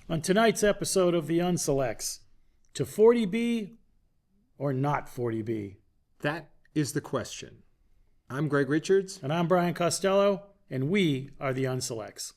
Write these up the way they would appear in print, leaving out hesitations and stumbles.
On tonight's episode of the Unselects, to 40B or not 40B? That is the question. I'm Gregg Richards. And I'm Brian Costello, and we are the Unselects.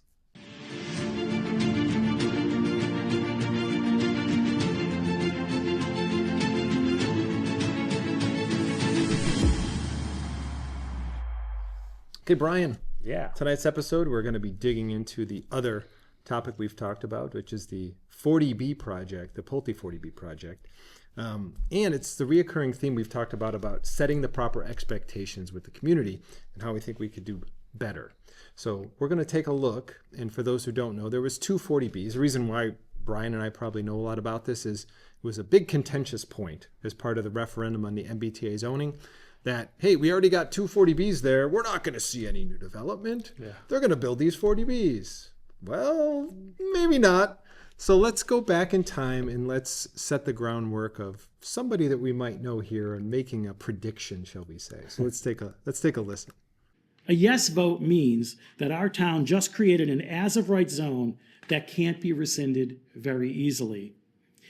Okay, Brian. Yeah. Tonight's episode, we're going to be digging into the other topic we've talked about, which is the 40B project, the Pulte 40B project. And it's the reoccurring theme we've talked about setting the proper expectations with the community and how we think we could do better. So we're going to take a look. And for those who don't know, there was two 40Bs. The reason why Brian and I probably know a lot about this is it was a big contentious point as part of the referendum on the MBTA zoning that, hey, we already got two 40Bs there. We're not going to see any new development. Yeah. They're going to build these 40Bs. Well, maybe not. So let's go back in time and let's set the groundwork of somebody that we might know here and making a prediction, shall we say. So let's take a listen. A yes vote means that our town just created an as-of-right zone that can't be rescinded very easily.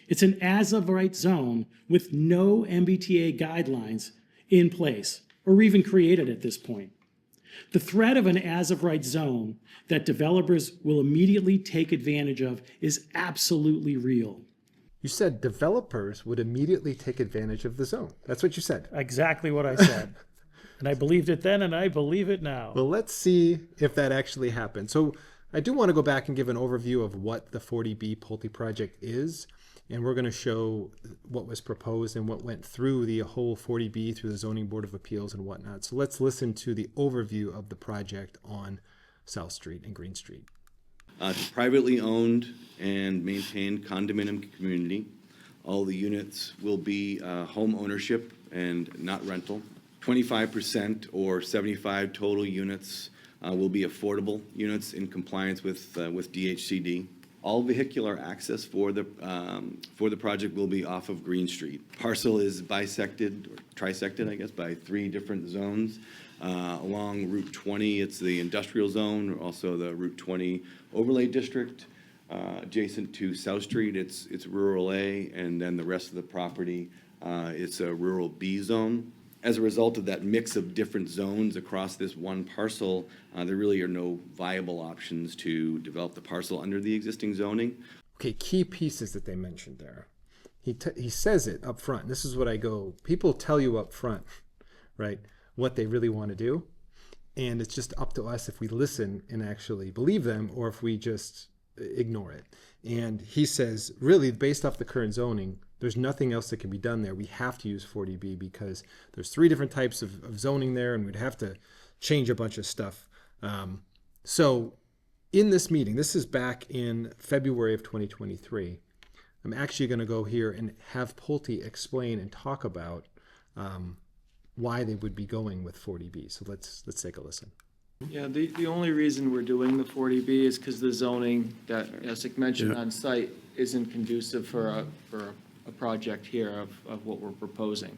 It's an as-of-right zone with no MBTA guidelines in place or even created at this point. The threat of an as-of-right zone that developers will immediately take advantage of is absolutely real. You said developers would immediately take advantage of the zone. That's what you said. Exactly what I said. And I believed it then, and I believe it now. Well, let's see if that actually happened. So I do want to go back and give an overview of what the 40B Pulte project is. And we're going to show what was proposed and what went through the whole 40B through the Zoning Board of Appeals and whatnot. So let's listen to the overview of the project on South Street and Green Street. It's a privately owned and maintained condominium community. All the units will be home ownership and not rental. 25% or 75 total units will be affordable units in compliance with DHCD. All vehicular access for the project will be off of Green Street. Parcel is bisected, or trisected, I guess, by 3 different zones. Along Route 20, it's the industrial zone, also the Route 20 overlay district. Adjacent to South Street, it's rural A, and then the rest of the property, it's a rural B zone. As a result of that mix of different zones across this one parcel, there really are no viable options to develop the parcel under the existing zoning. Okay, key pieces that they mentioned there. He says it up front. This is what I go, people tell you up front, right, what they really want to do. And it's just up to us if we listen and actually believe them or if we just ignore it. And he says, really, based off the current zoning, there's nothing else that can be done there. We have to use 40B because there's 3 different types of zoning there, and we'd have to change a bunch of stuff. So in this meeting, this is back in February of 2023, I'm actually going to go here and have Pulte explain and talk about why they would be going with 40B. So let's take a listen. Yeah, the only reason we're doing the 40B is because the zoning that Jessic mentioned on site isn't conducive for a project here of what we're proposing.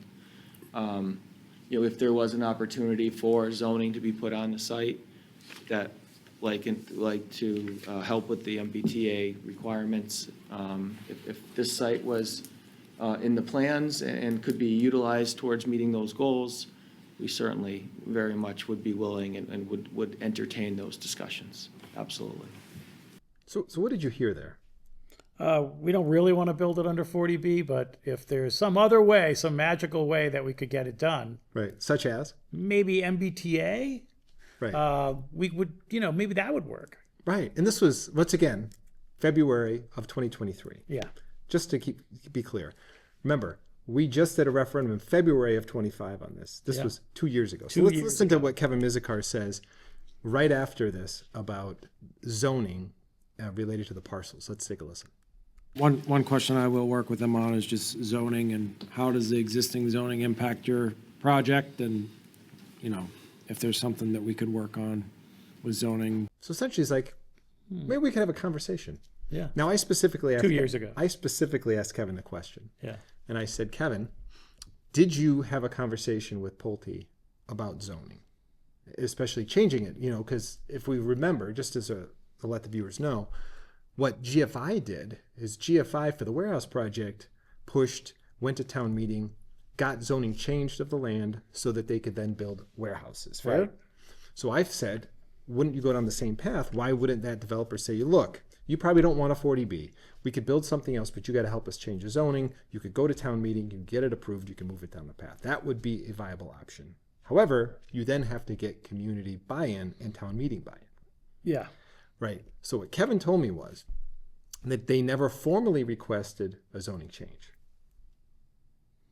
If there was an opportunity for zoning to be put on the site that like to help with the MBTA requirements, if this site was in the plans and could be utilized towards meeting those goals, we certainly very much would be willing and would entertain those discussions. Absolutely. So what did you hear there? We don't really want to build it under 40B, but if there's some other way, some magical way that we could get it done. Right, such as? Maybe MBTA. Right. We would, maybe that would work. Right, and this was, once again, February of 2023. Yeah. Just to be clear. Remember, we just did a referendum in February of 25 on this. This was 2 years ago. So let's listen to what Kevin Mizikar says right after this about zoning related to the parcels. Let's take a listen. One question I will work with them on is just zoning and how does the existing zoning impact your project, and if there's something that we could work on with zoning. So essentially it's like, maybe we could have a conversation. Yeah. Now I specifically asked 2 years ago. I specifically asked Kevin the question. Yeah. And I said, Kevin, did you have a conversation with Pulte about zoning, especially changing it? Because if we remember, just to let the viewers know, what GFI did is GFI for the warehouse project went to town meeting, got zoning changed of the land so that they could then build warehouses. Fair? Right. So I've said, wouldn't you go down the same path? Why wouldn't that developer say, look, you probably don't want a 40B. We could build something else, but you got to help us change the zoning. You could go to town meeting, you can get it approved, you can move it down the path. That would be a viable option. However, you then have to get community buy-in and town meeting buy-in. Yeah. Right. So what Kevin told me was that they never formally requested a zoning change.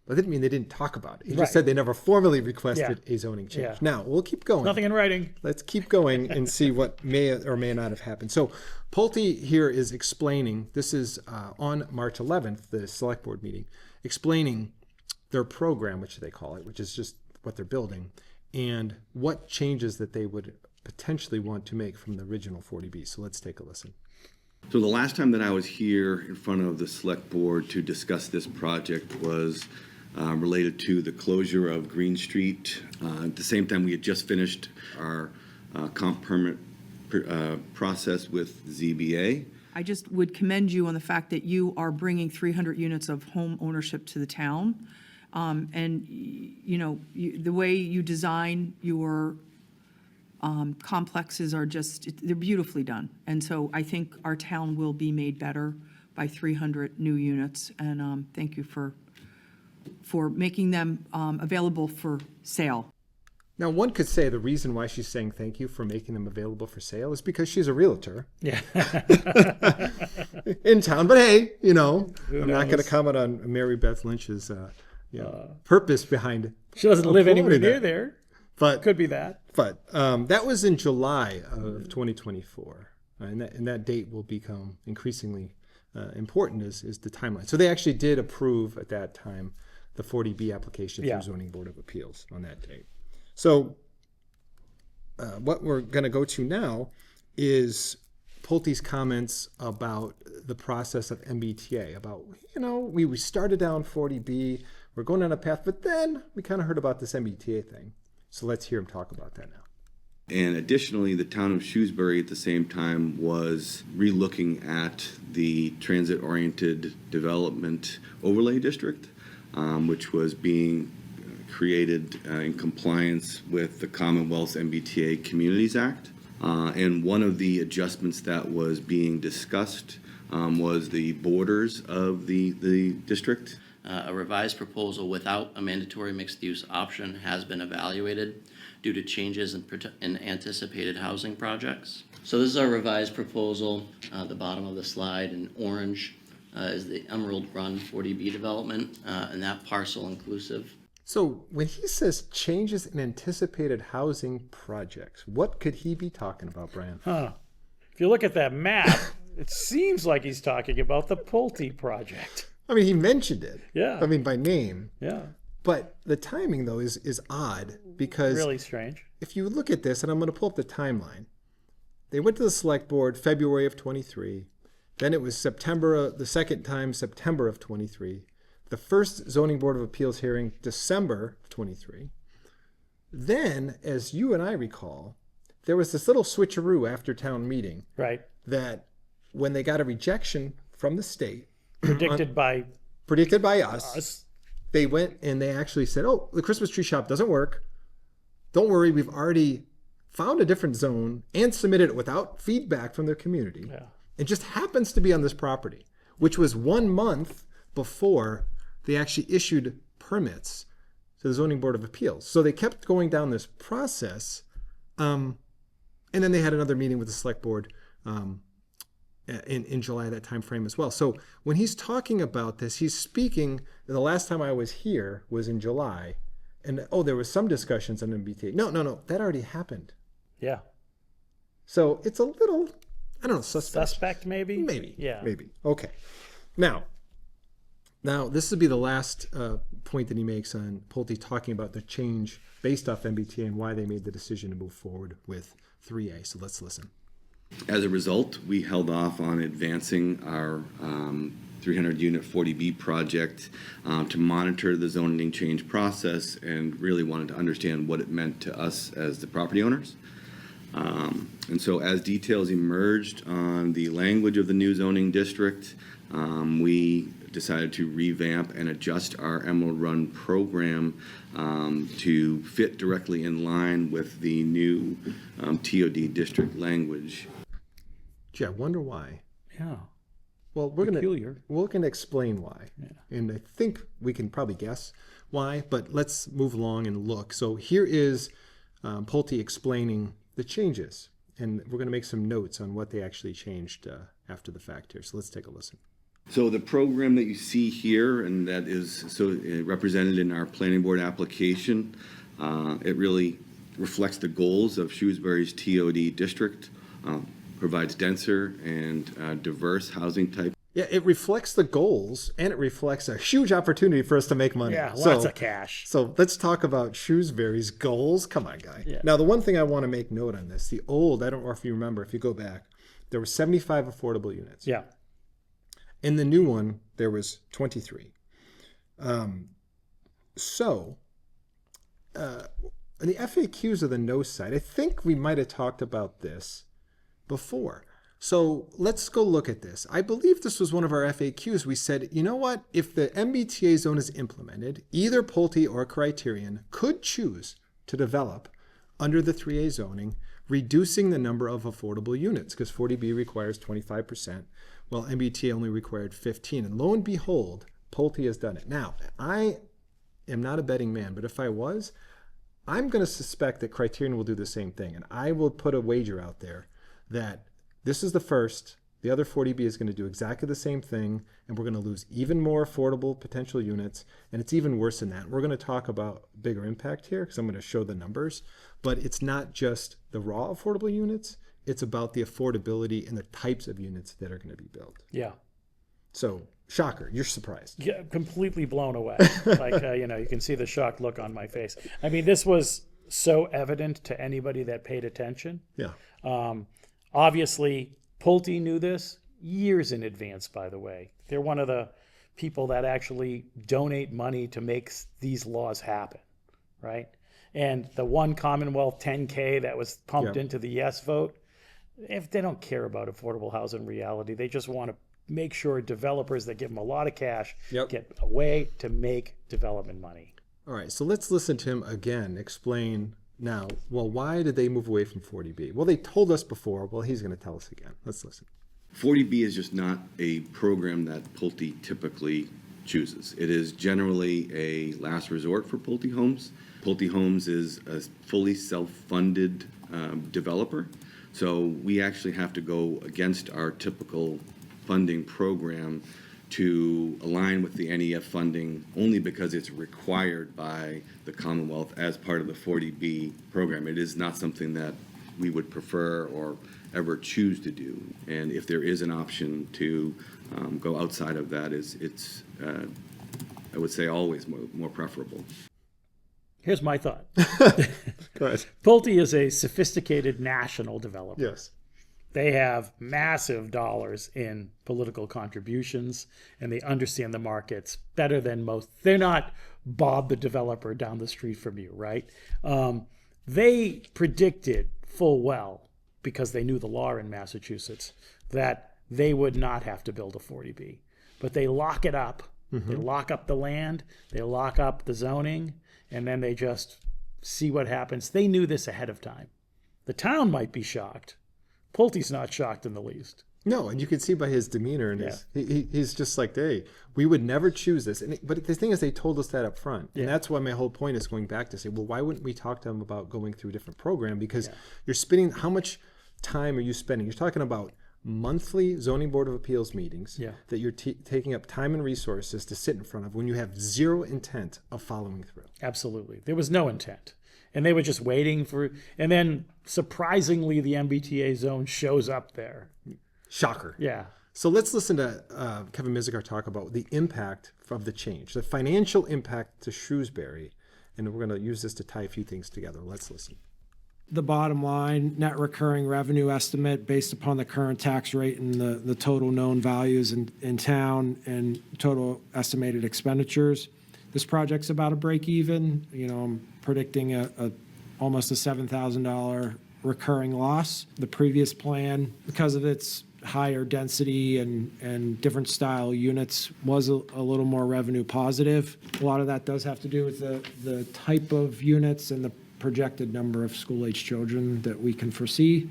That didn't mean they didn't talk about it. He Right. just said they never formally requested a zoning change. Yeah. Now, we'll keep going. Nothing in writing. Let's keep going and see what may or may not have happened. So Pulte here is explaining, this is on March 11th, the select board meeting, explaining their program, which they call it, which is just what they're building, and what changes that they would potentially want to make from the original 40B. So let's take a listen. So the last time that I was here in front of the select board to discuss this project was related to the closure of Green Street. At the same time, we had just finished our comp permit process with ZBA. I just would commend you on the fact that you are bringing 300 units of home ownership to the town. And, you know, the way you design your complexes are just, they're beautifully done. And so I think our town will be made better by 300 new units. And thank you for making them available for sale. Now, one could say the reason why she's saying thank you for making them available for sale is because she's a realtor. Yeah. In town. But hey, you know, I'm not going to knows? comment on Mary Beth Lynch's purpose behind. She doesn't live anywhere applauding near that. there. But Could be that. But that was in July of 2024, and that date will become increasingly important is the timeline. So they actually did approve at that time the 40B application Yeah. through Zoning Board of Appeals on that date. So what we're going to go to now is Pulte's comments about the process of MBTA, about, you know, we started down 40B, we're going down a path, but then we kind of heard about this MBTA thing. So let's hear him talk about that now. And additionally, the town of Shrewsbury at the same time was relooking at the transit-oriented development overlay district, which was being created in compliance with the Commonwealth's MBTA Communities Act. And one of the adjustments that was being discussed was the borders of the district. A revised proposal without a mandatory mixed-use option has been evaluated due to changes in anticipated housing projects. So this is our revised proposal. The bottom of the slide in orange is the Emerald Run 40B development, and that parcel inclusive. So when he says changes in anticipated housing projects, what could he be talking about, Brian? Huh. If you look at that map, it seems like he's talking about the Pulte project. I mean, he mentioned it. Yeah. I mean, by name. Yeah. But the timing, though, is odd because Really strange. if you look at this, and I'm going to pull up the timeline, they went to the select board February of 23. Then it was September, the second time, September of 23. The first zoning board of appeals hearing, December of 23. Then, as you and I recall, there was this little switcheroo after town meeting Right. that when they got a rejection from the state, Predicted by predicted by us, us. they went and they actually said, oh, the Christmas tree shop doesn't work. Don't worry, we've already found a different zone and submitted it without feedback from their community. Yeah. It just happens to be on this property, which was 1 month before they actually issued permits to the Zoning Board of Appeals. So they kept going down this process. And then they had another meeting with the select board in July, that time frame as well. So when he's talking about this, he's speaking, the last time I was here was in July. And, there was some discussions on MBTA. No, that already happened. Yeah. So it's a little, I don't know, Suspect, maybe? Maybe. Yeah. Maybe. Okay. Now, this would be the last point that he makes on Pulte talking about the change based off MBTA and why they made the decision to move forward with 3A. So let's listen. As a result, we held off on advancing our 300-unit 40B project to monitor the zoning change process and really wanted to understand what it meant to us as the property owners. And so as details emerged on the language of the new zoning district, we decided to revamp and adjust our Emerald Run program to fit directly in line with the new TOD district language. Gee, I wonder why. Yeah. Well, we're Peculiar. gonna explain why, and I think we can probably guess why. But let's move along and look. So here is Pulte explaining the changes, and we're gonna make some notes on what they actually changed after the fact here. So let's take a listen. So the program that you see here, and that is represented in our planning board application, it really reflects the goals of Shrewsbury's TOD district, provides denser and diverse housing type. Yeah, it reflects the goals, and it reflects a huge opportunity for us to make money. Yeah, lots of cash. So let's talk about Shrewsbury's goals. Come on, guy. Yeah. Now, the one thing I want to make note on this, the old, I don't know if you remember, if you go back, there were 75 affordable units. Yeah. In the new one, there was 23. In the FAQs of the no side, I think we might have talked about this before. So let's go look at this. I believe this was one of our FAQs. We said, you know what? If the MBTA zone is implemented, either Pulte or Criterion could choose to develop under the 3A zoning, reducing the number of affordable units, because 40B requires 25%, while MBTA only required 15. And lo and behold, Pulte has done it. Now, I am not a betting man, but if I was, I'm going to suspect that Criterion will do the same thing. And I will put a wager out there that this is the first. The other 40B is going to do exactly the same thing, and we're going to lose even more affordable potential units, and it's even worse than that. We're going to talk about bigger impact here because I'm going to show the numbers, but it's not just the raw affordable units. It's about the affordability and the types of units that are going to be built. Yeah. So, shocker, you're surprised. Yeah, completely blown away. Like, you can see the shocked look on my face. I mean, this was so evident to anybody that paid attention. Yeah. Obviously, Pulte knew this years in advance, by the way. They're one of the people that actually donate money to make these laws happen, right? And the one Commonwealth 10K that was pumped into the yes vote, if they don't care about affordable housing reality, they just want to make sure developers that give them a lot of cash get a way to make development money. All right, so let's listen to him again explain now, well, why did they move away from 40B? Well, they told us before. Well, he's going to tell us again. Let's listen. 40B is just not a program that Pulte typically chooses. It is generally a last resort for Pulte Homes. Pulte Homes is a fully self-funded developer, so we actually have to go against our typical funding program to align with the NEF funding only because it's required by the Commonwealth as part of the 40B program. It is not something that we would prefer or ever choose to do. And if there is an option to go outside of that, it's I would say always more preferable. Here's my thought. Go ahead. Pulte is a sophisticated national developer. Yes. They have massive dollars in political contributions, and they understand the markets better than most. They're not Bob the developer down the street from you, right? They predicted full well, because they knew the law in Massachusetts, that they would not have to build a 40B. But they lock it up. They lock up the land, they lock up the zoning, and then they just see what happens. They knew this ahead of time. The town might be shocked. Pulte's not shocked in the least. No, and you can see by his demeanor and he's just like, hey, we would never choose this. But the thing is, they told us that up front. And that's why my whole point is going back to say, well, why wouldn't we talk to them about going through a different program? Because you're spending, how much time are you spending? You're talking about monthly zoning board of appeals meetings that you're taking up time and resources to sit in front of when you have zero intent of following through. Absolutely. There was no intent. And they were just waiting for, and then surprisingly, the MBTA zone shows up there. Shocker. Yeah. So let's listen to Kevin Mizikar talk about the impact of the change, the financial impact to Shrewsbury. And we're going to use this to tie a few things together. Let's listen. The bottom line, net recurring revenue estimate based upon the current tax rate and the total known values in town and total estimated expenditures. This project's about a break even. I'm predicting almost a $7,000 recurring loss. The previous plan, because of its higher density and different style units, was a little more revenue positive. A lot of that does have to do with the type of units and the projected number of school-age children that we can foresee.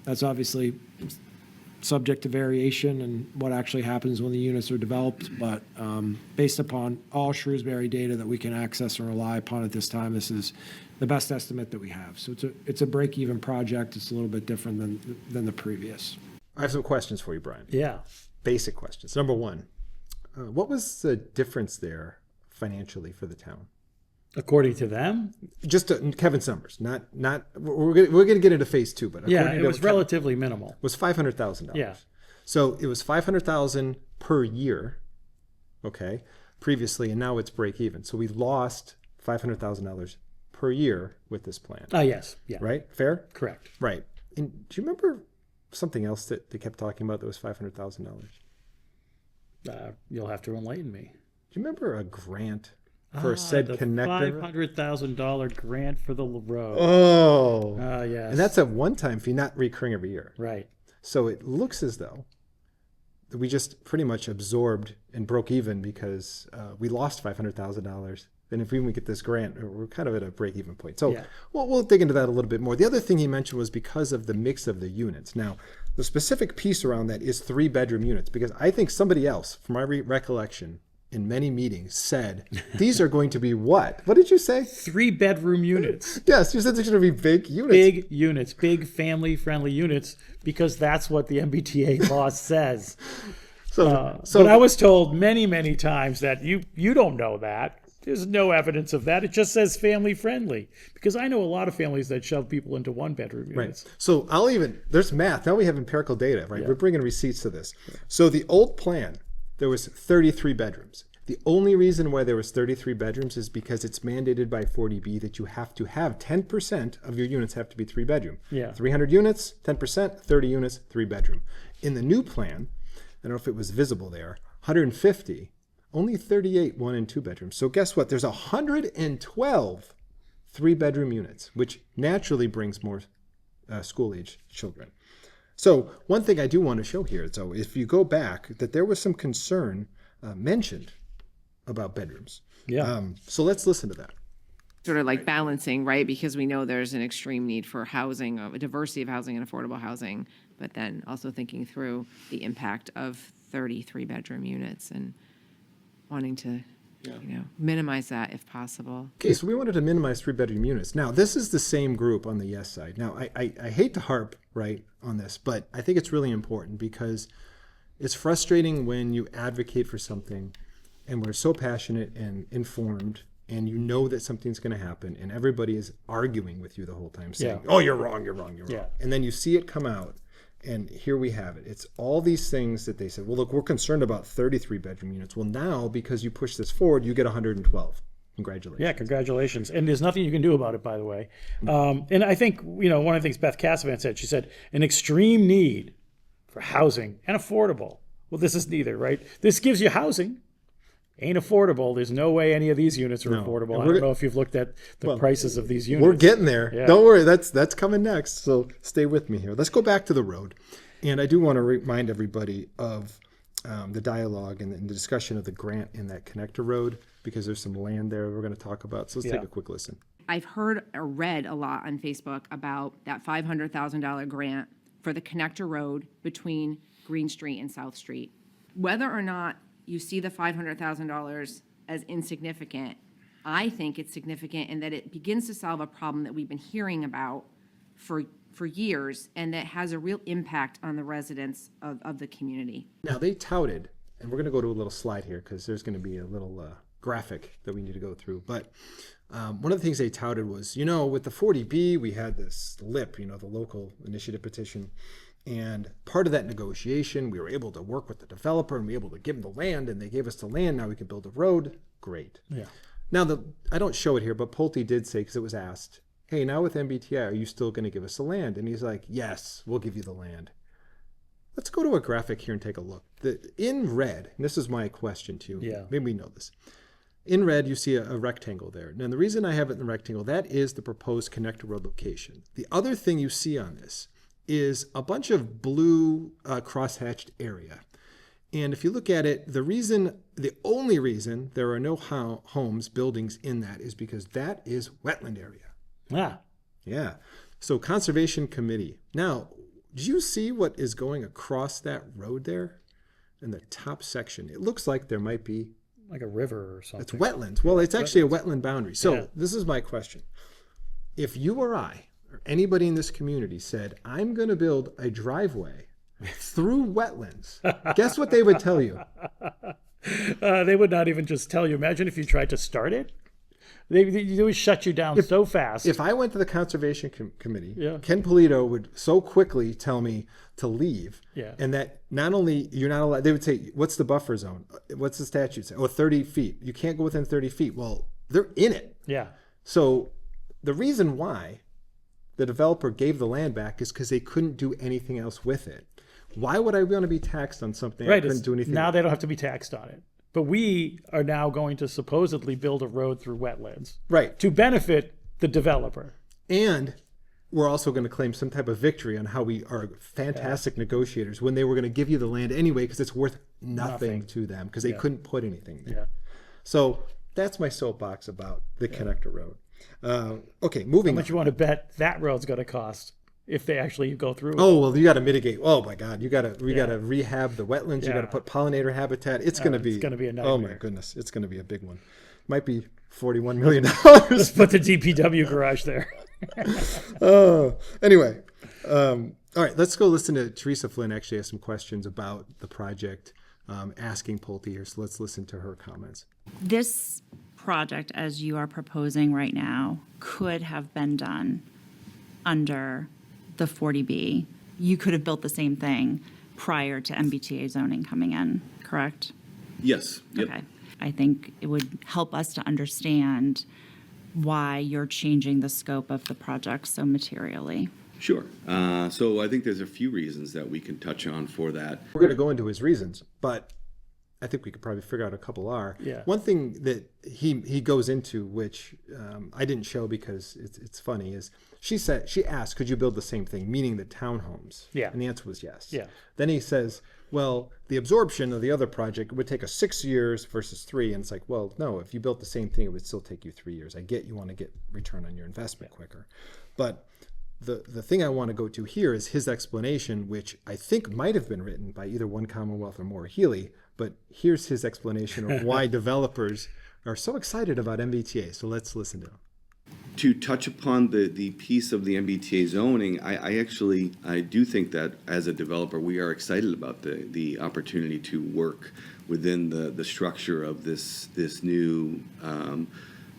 That's obviously subject to variation and what actually happens when the units are developed, but based upon all Shrewsbury data that we can access and rely upon at this time, this is the best estimate that we have. So it's a break-even project. It's a little bit different than the previous. I have some questions for you, Brian. Yeah. Basic questions. Number one, what was the difference there financially for the town? According to them, Just Kevin's numbers, not we're going to get into phase two, but yeah, according it to was Kevin, relatively minimal. was $500,000. Yeah. So it was $500,000 per year, okay, previously, and now it's break even. So we lost $500,000 per year with this plan, Yes. Yeah. right? Fair? Correct. Right. And do you remember something else that they kept talking about that was $500,000? You'll have to enlighten me. Do you remember a grant for said the connector? $500,000 grant for the road. Oh. Yes. And that's a one-time fee, not recurring every year. right. So it looks as though we just pretty much absorbed and broke even because we lost $500,000. And if we even get this grant, we're kind of at a break-even point. So Yeah. we'll dig into that a little bit more. The other thing he mentioned was because of the mix of the units. Now, the specific piece around that is 3-bedroom units, because I think somebody else, from my recollection, in many meetings said, these are going to be what? What did you say? 3-bedroom units. Yes, you said they're going to be big units. Big units, big family-friendly units, because that's what the MBTA law says. But I was told many, many times that you don't know that. There's no evidence of that. It just says family-friendly. Because I know a lot of families that shove people into 1-bedroom units. Right. So there's math. Now we have empirical data, right? We're bringing receipts to this. So the old plan, there was 33 bedrooms. The only reason why there was 33 bedrooms is because it's mandated by 40B that you have to have 10% of your units have to be 3-bedroom. Yeah. 300 units, 10%, 30 units, 3-bedroom. In the new plan, I don't know if it was visible there, 150, only 38 1 and 2 bedrooms. So guess what? There's 112 3-bedroom units, which naturally brings more school-age children. So one thing I do want to show here, so if you go back, that there was some concern mentioned about bedrooms. Yeah. So let's listen to that. Sort of like balancing, right? Because we know there's an extreme need for housing, a diversity of housing and affordable housing, but then also thinking through the impact of 33-bedroom units and wanting to, minimize that if possible. Okay, so we wanted to minimize 3-bedroom units. Now, this is the same group on the yes side. Now, I hate to harp, right, on this, but I think it's really important because it's frustrating when you advocate for something and we're so passionate and informed and you know that something's going to happen and everybody is arguing with you the whole time saying, oh, you're wrong, you're wrong, you're wrong. Yeah. And then you see it come out and here we have it. It's all these things that they said, well, look, we're concerned about 33-bedroom units. Well, now, because you push this forward, you get 112. Congratulations. Yeah, congratulations. And there's nothing you can do about it, by the way. And I think, one of the things Beth Cassavant said, she said, an extreme need for housing and affordable. Well, this is neither, right? This gives you housing, ain't affordable. There's no way any of these units are affordable. I don't know if you've looked at the prices of these units. We're getting there. Yeah. Don't worry, that's coming next. So stay with me here. Let's go back to the road. And I do want to remind everybody of the dialogue and the discussion of the grant in that connector road, because there's some land there we're going to talk about. So let's take a quick listen. I've heard or read a lot on Facebook about that $500,000 grant for the connector road between Green Street and South Street. Whether or not you see the $500,000 as insignificant, I think it's significant in that it begins to solve a problem that we've been hearing about for years, and that has a real impact on the residents of the community. Now, they touted, and we're going to go to a little slide here because there's going to be a little graphic that we need to go through. But one of the things they touted was, with the 40B, we had this LIP, the local initiative petition. And part of that negotiation, we were able to work with the developer and we were able to give them the land, and they gave us the land. Now we can build a road. Great. Yeah. Now, I don't show it here, but Pulte did say, because it was asked, hey, now with MBTI, are you still going to give us the land? And he's like, yes, we'll give you the land. Let's go to a graphic here and take a look. In red, and this is my question to you. Yeah. Maybe we know this. In red, you see a rectangle there. Now, the reason I have it in the rectangle, that is the proposed connector road location. The other thing you see on this is a bunch of blue crosshatched area. And if you look at it, the only reason there are no homes, buildings in that is because that is wetland area. Ah, Yeah. So Conservation Committee. Now, do you see what is going across that road there in the top section? It looks like there might be, like a river or something. it's wetlands. Well, it's actually a wetland boundary. So Yeah. this is my question. If you or I, or anybody in this community said, I'm going to build a driveway through wetlands, guess what they would tell you? They would not even just tell you. Imagine if you tried to start it. They would shut you down so fast. If I went to the Conservation Committee, Yeah. Ken Polito would so quickly tell me to leave, Yeah. and that not only you're not allowed, they would say, what's the buffer zone? What's the statute say? Oh, 30 feet. You can't go within 30 feet. Well, they're in it. Yeah. So the reason why the developer gave the land back is because they couldn't do anything else with it. Why would I want to be taxed on something I Right. couldn't do anything Now with? they don't have to be taxed on it. But we are now going to supposedly build a road through wetlands Right. to benefit the developer. And we're also going to claim some type of victory on how we are fantastic negotiators when they were going to give you the land anyway because it's worth nothing to them because they couldn't put anything there. Yeah. So that's my soapbox about the connector road. Okay, How moving much on. you want to bet that road's going to cost if they actually go through it? Oh, well, you got to mitigate. Oh my God, we got to rehab the wetlands. You got to Yeah. put pollinator habitat. It's going to be a Oh my nightmare. goodness, it's going to be a big one. Might be $41 million. Put the DPW garage there. Anyway, all right, let's go listen to Teresa Flynn actually has some questions about the project, asking Pulte here. So let's listen to her comments. This project, as you are proposing right now, could have been done under the 40B. You could have built the same thing prior to MBTA zoning coming in, correct? Yes. Yep. Okay. I think it would help us to understand why you're changing the scope of the project so materially. Sure. So I think there's a few reasons that we can touch on for that. We're going to go into his reasons, but I think we could probably figure out a couple are. Yeah. One thing that he goes into, which I didn't show because it's funny, is she asked, could you build the same thing, meaning the townhomes? Yeah. And the answer was yes. Yeah. Then he says, well, the absorption of the other project would take us 6 years versus 3. And it's like, well, no, if you built the same thing, it would still take you 3 years. I get you want to get return on your investment quicker. But the thing I want to go to here is his explanation, which I think might have been written by either One Commonwealth or Maura Healey, but here's his explanation of why developers are so excited about MBTA. So let's listen to him. To touch upon the piece of the MBTA zoning, I do think that as a developer, we are excited about the opportunity to work within the structure of this new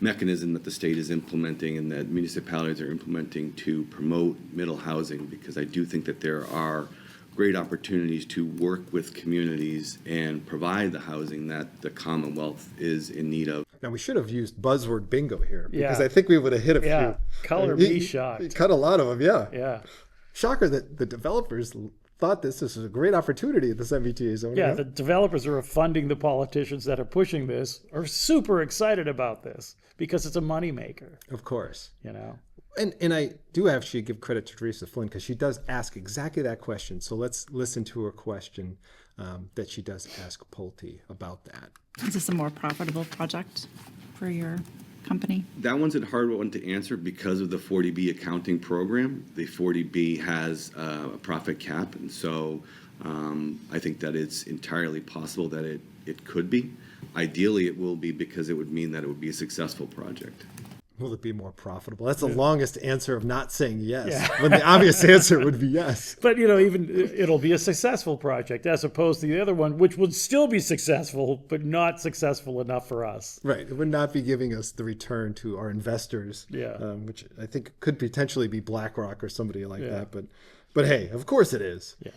mechanism that the state is implementing and that municipalities are implementing to promote middle housing, because I do think that there are great opportunities to work with communities and provide the housing that the Commonwealth is in need of. Now, we should have used buzzword bingo here because Yeah. I think we would have hit a few. Yeah. Color me shocked. He cut a lot of them, yeah. Yeah. Shocker that the developers thought this was a great opportunity at this MBTA zone. Yeah, the developers who are funding the politicians that are pushing this are super excited about this because it's a moneymaker, Of course. you know? And I do actually give credit to Teresa Flynn because she does ask exactly that question. So let's listen to her question that she does ask Pulte about that. Is this a more profitable project for your company? That one's a hard one to answer because of the 40B accounting program. The 40B has a profit cap, and so I think that it's entirely possible that it could be. Ideally, it will be because it would mean that it would be a successful project. Will it be more profitable? That's the longest answer of not saying yes, when the obvious answer would be yes. But, you know, even it'll be a successful project as opposed to the other one, which would still be successful, but not successful enough for us. Right. It would not be giving us the return to our investors, Yeah. Which I think could potentially be BlackRock or somebody like Yeah. that. But hey, of course it is. Yeah.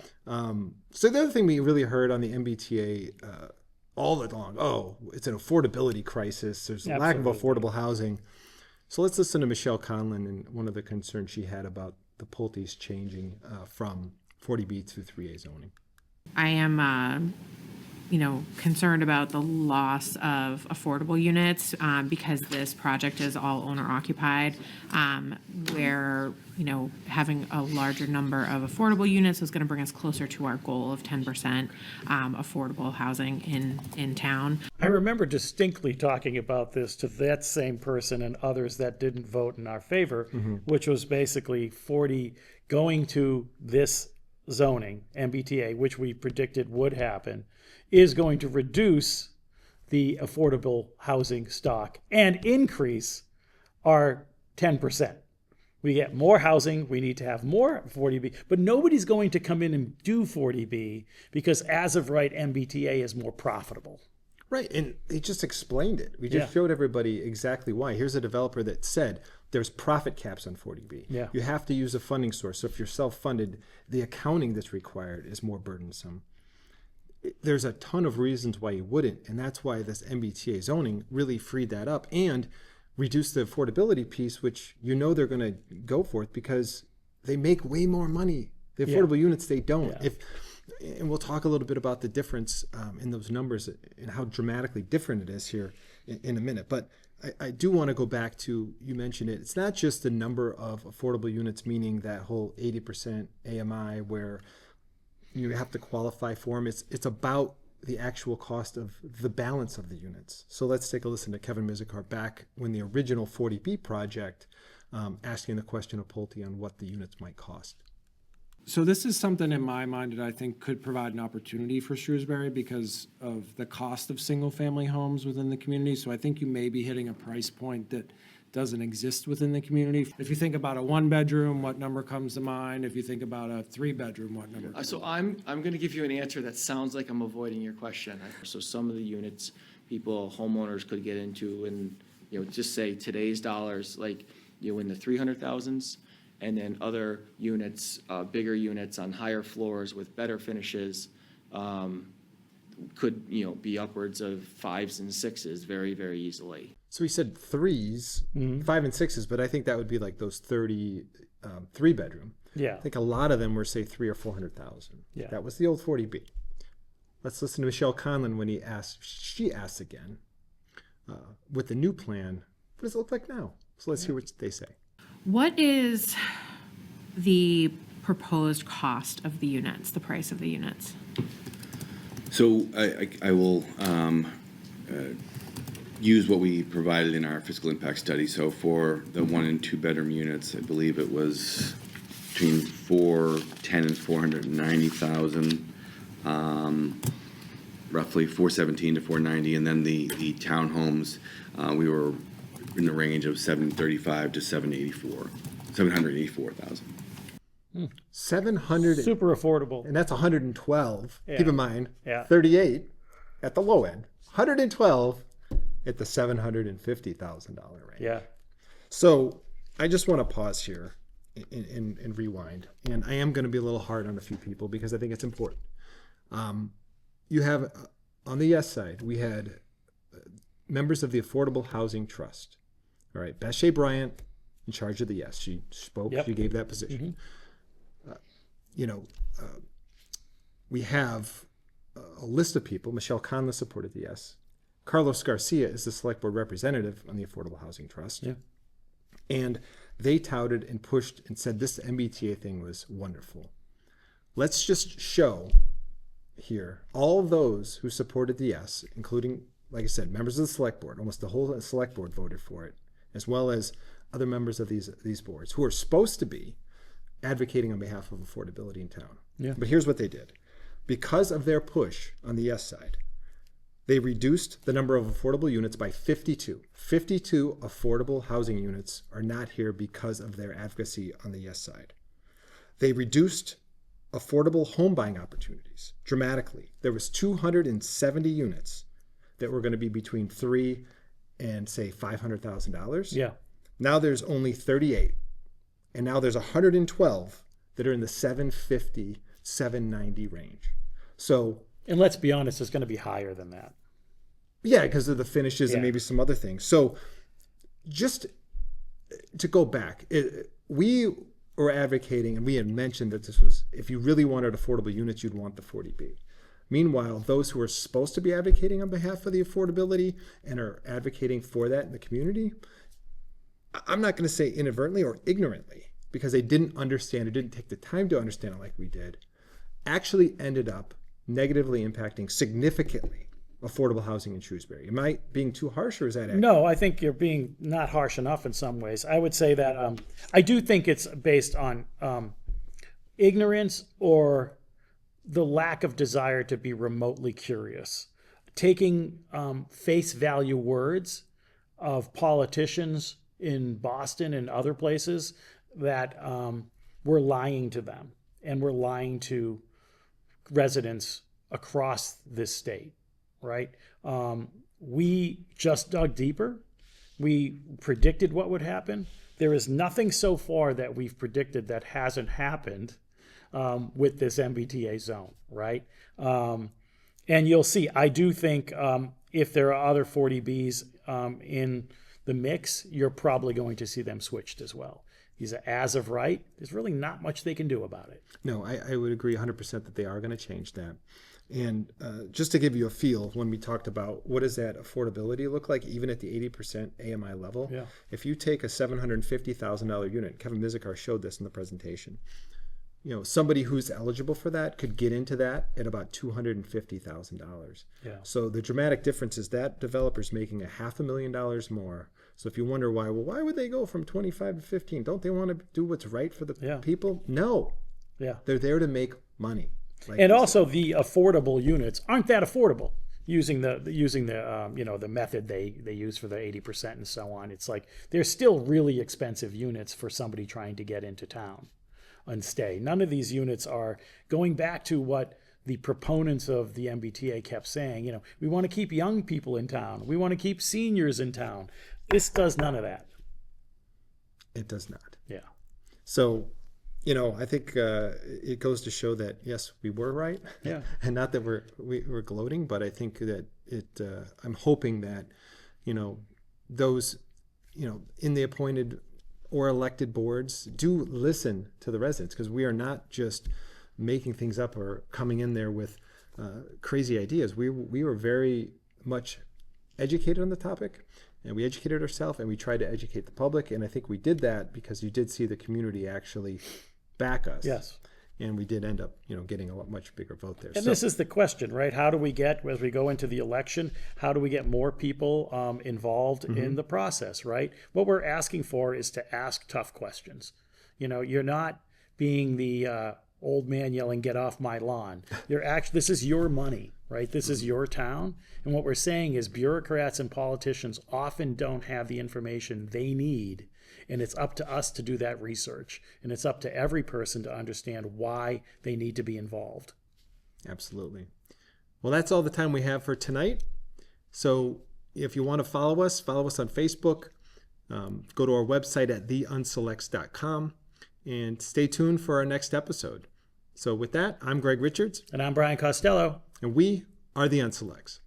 So the other thing we really heard on the MBTA all along, it's an affordability crisis. There's a lack of Absolutely. affordable housing. So let's listen to Michelle Conlon and one of the concerns she had about the Pulte's changing from 40B to 3A zoning. I am concerned about the loss of affordable units because this project is all owner occupied, where, having a larger number of affordable units is going to bring us closer to our goal of 10% affordable housing in town. I remember distinctly talking about this to that same person and others that didn't vote in our favor, which was basically 40 going to this zoning, MBTA, which we predicted would happen, is going to reduce the affordable housing stock and increase our 10%. We get more housing, we need to have more 40B, but nobody's going to come in and do 40B because as of right, MBTA is more profitable. Right, and he just explained it. We just showed everybody exactly why. Here's a developer that said there's profit caps on 40B. Yeah. You have to use a funding source. So if you're self-funded, the accounting that's required is more burdensome. There's a ton of reasons why you wouldn't, and that's why this MBTA zoning really freed that up and reduced the affordability piece, which they're going to go for it because they make way more money. The affordable units, they don't. Yeah. And we'll talk a little bit about the difference in those numbers and how dramatically different it is here in a minute. But I do want to go back to, you mentioned it, it's not just the number of affordable units, meaning that whole 80% AMI where you have to qualify for them. It's about the actual cost of the balance of the units. So let's take a listen to Kevin Mizikar back when the original 40B project asking the question of Pulte on what the units might cost. So this is something in my mind that I think could provide an opportunity for Shrewsbury because of the cost of single-family homes within the community. So I think you may be hitting a price point that doesn't exist within the community. If you think about a one-bedroom, what number comes to mind? If you think about a three-bedroom, what number comes So to mind? I'm going to give you an answer that sounds like I'm avoiding your question. So some of the units homeowners could get into and, just say today's dollars, like, in the 300,000s. And then other units, bigger units on higher floors with better finishes, could, be upwards of 5s and 6s very, very easily. So he said 3s, 5 and 6s, but I think that would be like those 30 3-bedroom. Yeah. I think a lot of them were, say, 300,000 or 400,000. Yeah. That was the old 40B. Let's listen to Michelle Conlon when she asks again, with the new plan, what does it look like now? So let's hear what they say. What is the proposed cost of the units, the price of the units? So I will use what we provided in our fiscal impact study. So for the 1 and 2 bedroom units, I believe it was between 410 and 490,000, roughly 417 to 490, and then the townhomes we were in the range of 735 to 784,000. 700, Super affordable. and that's 112. Yeah. Keep in mind, Yeah. 38 at the low end, 112 at the $750,000 range. Yeah. So I just want to pause here and rewind. And I am going to be a little hard on a few people because I think it's important. You have, on the yes side, we had members of the Affordable Housing Trust. All right, Beth Shea Bryant in charge of the yes. She spoke, Yep. she gave that position. We have a list of people. Michelle Conlon supported the yes. Carlos Garcia is the select board representative on the Affordable Housing Trust. Yeah. And they touted and pushed and said this MBTA thing was wonderful. Let's just show here all of those who supported the yes, including, like I said, members of the select board. Almost the whole select board voted for it, as well as other members of these boards who are supposed to be advocating on behalf of affordability in town. Yeah. But here's what they did. Because of their push on the yes side, they reduced the number of affordable units by 52. 52 affordable housing units are not here because of their advocacy on the yes side. They reduced affordable home buying opportunities dramatically. There was 270 units that were going to be between $3,000 and say $500,000. Yeah. Now there's only 38. And now there's 112 that are in the 750, 790 range. So, And let's be honest, it's going to be higher than that. yeah, because of the finishes and Yeah. maybe some other things. So just to go back, we were advocating, and we had mentioned that this was, if you really wanted affordable units, you'd want the 40B. Meanwhile, those who are supposed to be advocating on behalf of the affordability and are advocating for that in the community, I'm not going to say inadvertently or ignorantly, because they didn't understand or didn't take the time to understand it like we did, actually ended up negatively impacting significantly affordable housing in Shrewsbury. Am I being too harsh, or is that accurate? No, I think you're being not harsh enough in some ways. I would say that I do think it's based on ignorance or the lack of desire to be remotely curious. Taking face value words of politicians in Boston and other places that we're lying to them, and we're lying to residents across this state, right? We just dug deeper. We predicted what would happen. There is nothing so far that we've predicted that hasn't happened with this MBTA zone, right? And you'll see, I do think if there are other 40Bs in the mix, you're probably going to see them switched as well. These are as of right. There's really not much they can do about it. No, I would agree 100% that they are going to change that. And just to give you a feel, when we talked about what does that affordability look like, even at the 80% AMI level, Yeah. if you take a $750,000 unit, Kevin Mizikar showed this in the presentation, somebody who's eligible for that could get into that at about $250,000. Yeah. So the dramatic difference is that developer's making $500,000 more. So if you wonder why would they go from 25 to 15? Don't they want to do what's right for the people? No. Yeah. They're there to make money. And also the affordable units aren't that affordable using the the method they use for the 80% and so on. It's like they're still really expensive units for somebody trying to get into town and stay. None of these units are going back to what the proponents of the MBTA kept saying. We want to keep young people in town. We want to keep seniors in town. This does none of that. It does not. Yeah. So, I think it goes to show that, yes, we were right. Yeah. And not that we're gloating, but I think that I'm hoping that, those, in the appointed or elected boards do listen to the residents, because we are not just making things up or coming in there with crazy ideas. We were very much educated on the topic, and we educated ourselves, and we tried to educate the public. And I think we did that because you did see the community actually back us. Yes. And we did end up, getting a much bigger vote there. And this is the question, right? How do we get, as we go into the election, how do we get more people involved in the process, right? What we're asking for is to ask tough questions. You're not being the old man yelling, "Get off my lawn." This is your money, right? This is your town. And what we're saying is bureaucrats and politicians often don't have the information they need. And it's up to us to do that research. And it's up to every person to understand why they need to be involved. Absolutely. Well, that's all the time we have for tonight. So if you want to follow us on Facebook. Go to our website at theunselects.com and stay tuned for our next episode. So with that, I'm Gregg Richards. And I'm Brian Costello. And we are the Unselects.